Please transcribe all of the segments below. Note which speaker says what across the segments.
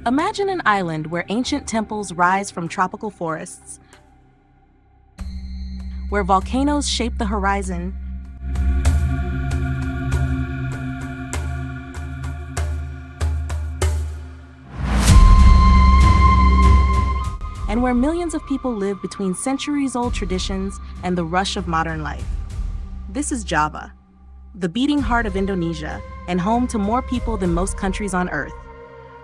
Speaker 1: Imagine an island where ancient temples rise from tropical forests, where volcanoes shape the horizon, and where millions of people live between centuries-old traditions and the rush of modern life. This is Java, the beating heart of Indonesia and home to more people than most countries on Earth.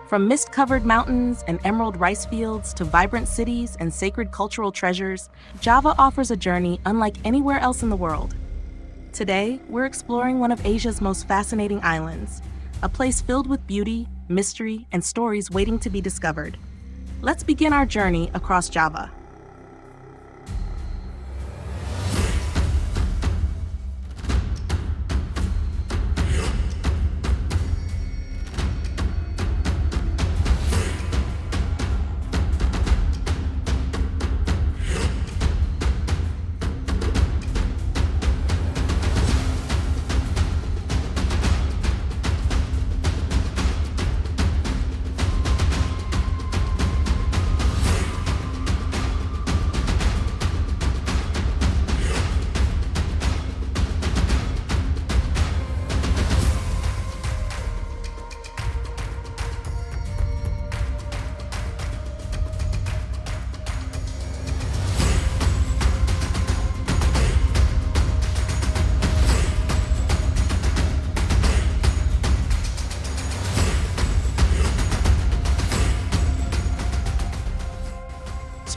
Speaker 1: From mist-covered mountains and emerald rice fields to vibrant cities and sacred cultural treasures, Java offers a journey unlike anywhere else in the world. Today, we're exploring one of Asia's most fascinating islands, a place filled with beauty, mystery, and stories waiting to be discovered. Let's begin our journey across Java.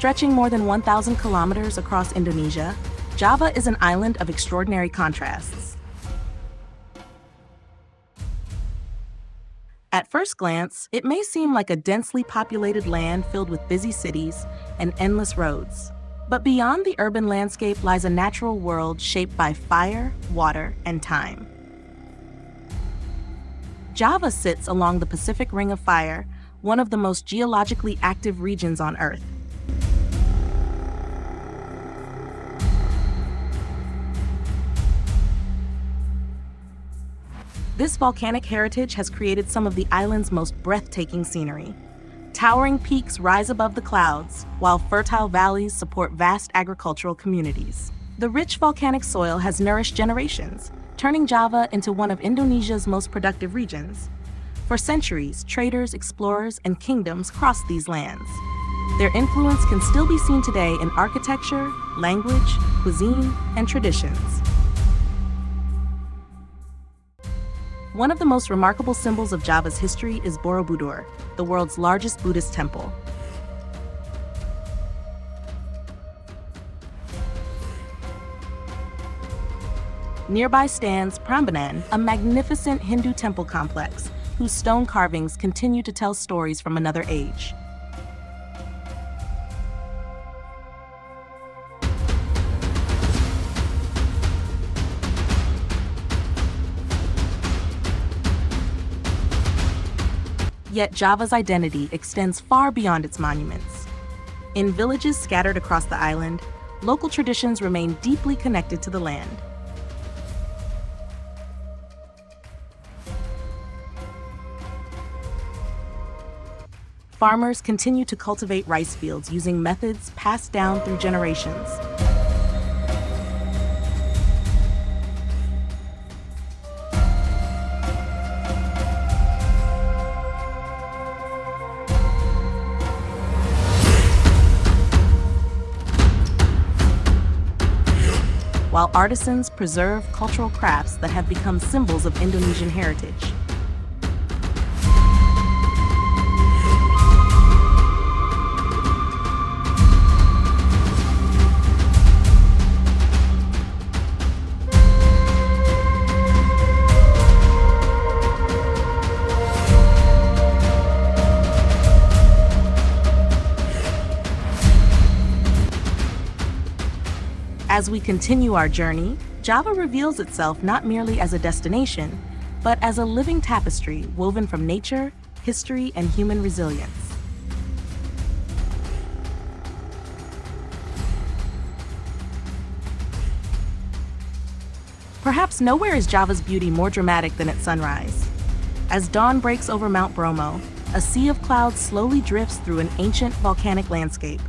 Speaker 1: Stretching more than 1,000 kilometers across Indonesia, Java is an island of extraordinary contrasts. At first glance, it may seem like a densely populated land filled with busy cities and endless roads. But beyond the urban landscape lies a natural world shaped by fire, water, and time. Java sits along the Pacific Ring of Fire, one of the most geologically active regions on Earth. This volcanic heritage has created some of the island's most breathtaking scenery. Towering peaks rise above the clouds, while fertile valleys support vast agricultural communities. The rich volcanic soil has nourished generations, turning Java into one of Indonesia's most productive regions. For centuries, traders, explorers, and kingdoms crossed these lands. Their influence can still be seen today in architecture, language, cuisine, and traditions. One of the most remarkable symbols of Java's history is Borobudur, the world's largest Buddhist temple. Nearby stands Prambanan, a magnificent Hindu temple complex whose stone carvings continue to tell stories from another age. Yet Java's identity extends far beyond its monuments. In villages scattered across the island, local traditions remain deeply connected to the land. Farmers continue to cultivate rice fields using methods passed down through generations. While artisans preserve cultural crafts that have become symbols of Indonesian heritage. As we continue our journey, Java reveals itself not merely as a destination, but as a living tapestry woven from nature, history, and human resilience. Perhaps nowhere is Java's beauty more dramatic than at sunrise. As dawn breaks over Mount Bromo, a sea of clouds slowly drifts through an ancient volcanic landscape.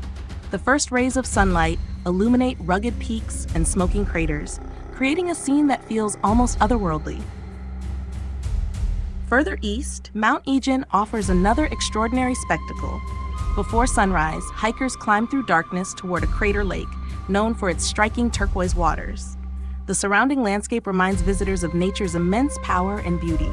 Speaker 1: The first rays of sunlight illuminate rugged peaks and smoking craters, creating a scene that feels almost otherworldly. Further east, Mount Bromo offers another extraordinary spectacle. Before sunrise, hikers climb through darkness toward a crater lake, known for its striking turquoise waters. The surrounding landscape reminds visitors of nature's immense power and beauty.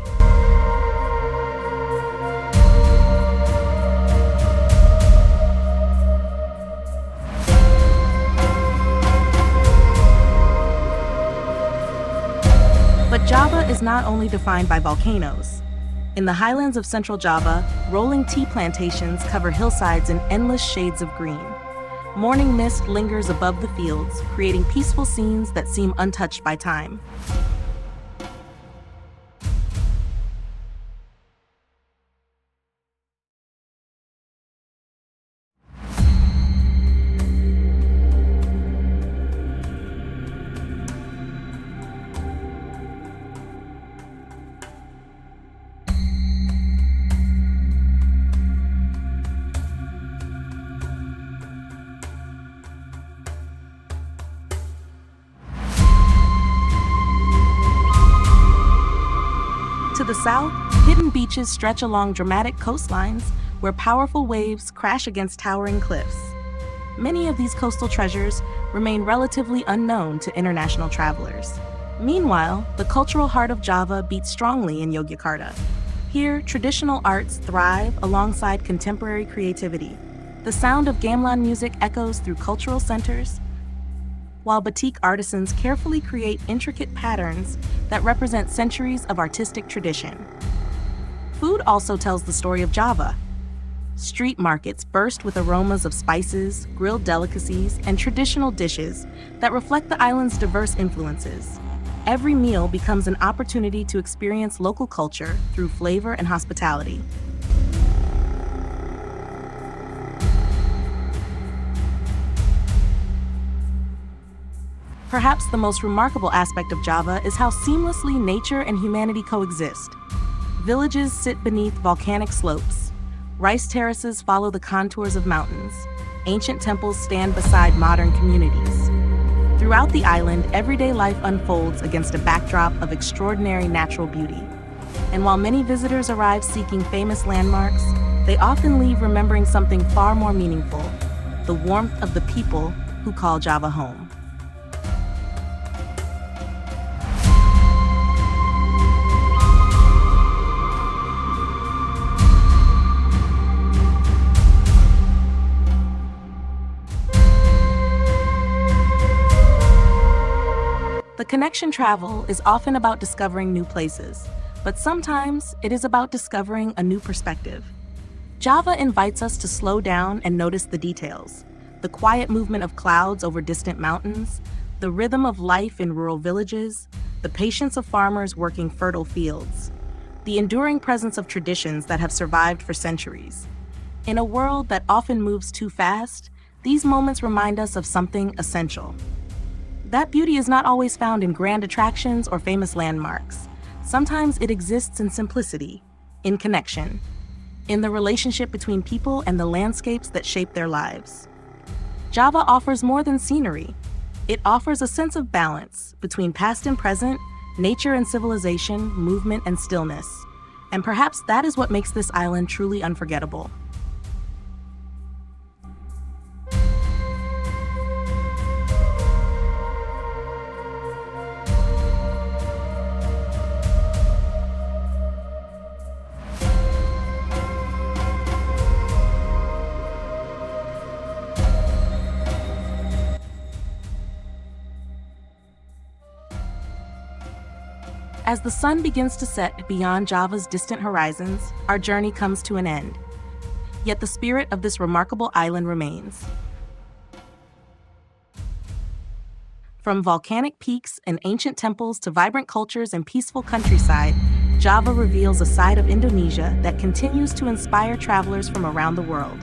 Speaker 1: But Java is not only defined by volcanoes. In the highlands of central Java, rolling tea plantations cover hillsides in endless shades of green. Morning mist lingers above the fields, creating peaceful scenes that seem untouched by time. To the south, hidden beaches stretch along dramatic coastlines where powerful waves crash against towering cliffs. Many of these coastal treasures remain relatively unknown to international travelers. Meanwhile, the cultural heart of Java beats strongly in Yogyakarta. Here, traditional arts thrive alongside contemporary creativity. The sound of gamelan music echoes through cultural centers, while batik artisans carefully create intricate patterns that represent centuries of artistic tradition. Food also tells the story of Java. Street markets burst with aromas of spices, grilled delicacies, and traditional dishes that reflect the island's diverse influences. Every meal becomes an opportunity to experience local culture through flavor and hospitality. Perhaps the most remarkable aspect of Java is how seamlessly nature and humanity coexist. Villages sit beneath volcanic slopes. Rice terraces follow the contours of mountains. Ancient temples stand beside modern communities. Throughout the island, everyday life unfolds against a backdrop of extraordinary natural beauty. And while many visitors arrive seeking famous landmarks, they often leave remembering something far more meaningful: the warmth of the people who call Java home. The connection travel is often about discovering new places, but sometimes it is about discovering a new perspective. Java invites us to slow down and notice the details: the quiet movement of clouds over distant mountains, the rhythm of life in rural villages, the patience of farmers working fertile fields, the enduring presence of traditions that have survived for centuries. In a world that often moves too fast, these moments remind us of something essential. That beauty is not always found in grand attractions or famous landmarks. Sometimes it exists in simplicity, in connection, in the relationship between people and the landscapes that shape their lives. Java offers more than scenery. It offers a sense of balance between past and present, nature and civilization, movement and stillness. And perhaps that is what makes this island truly unforgettable. As the sun begins to set beyond Java's distant horizons, our journey comes to an end. Yet the spirit of this remarkable island remains. From volcanic peaks and ancient temples to vibrant cultures and peaceful countryside, Java reveals a side of Indonesia that continues to inspire travelers from around the world.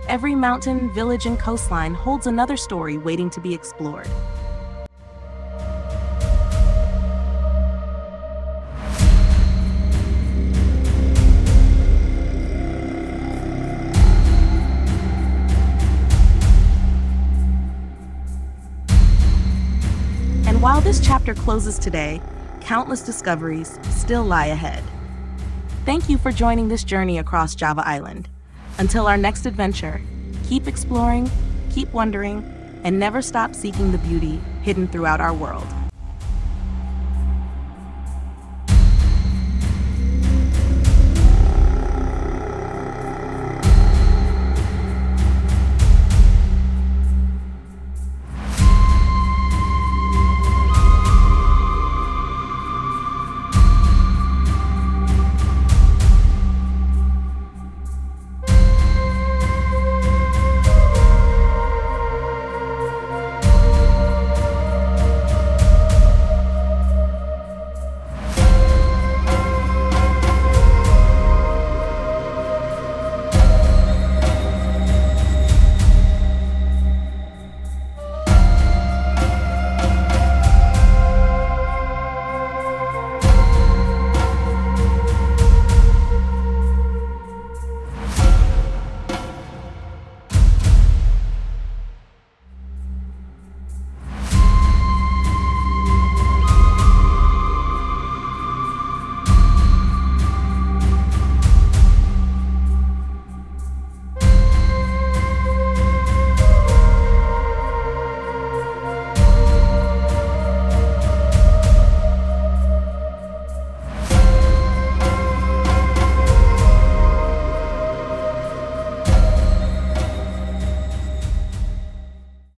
Speaker 1: Every mountain, village, and coastline holds another story waiting to be explored. And while this chapter closes today, countless discoveries still lie ahead. Thank you for joining this journey across Java Island. Until our next adventure, keep exploring, keep wondering, and never stop seeking the beauty hidden throughout our world.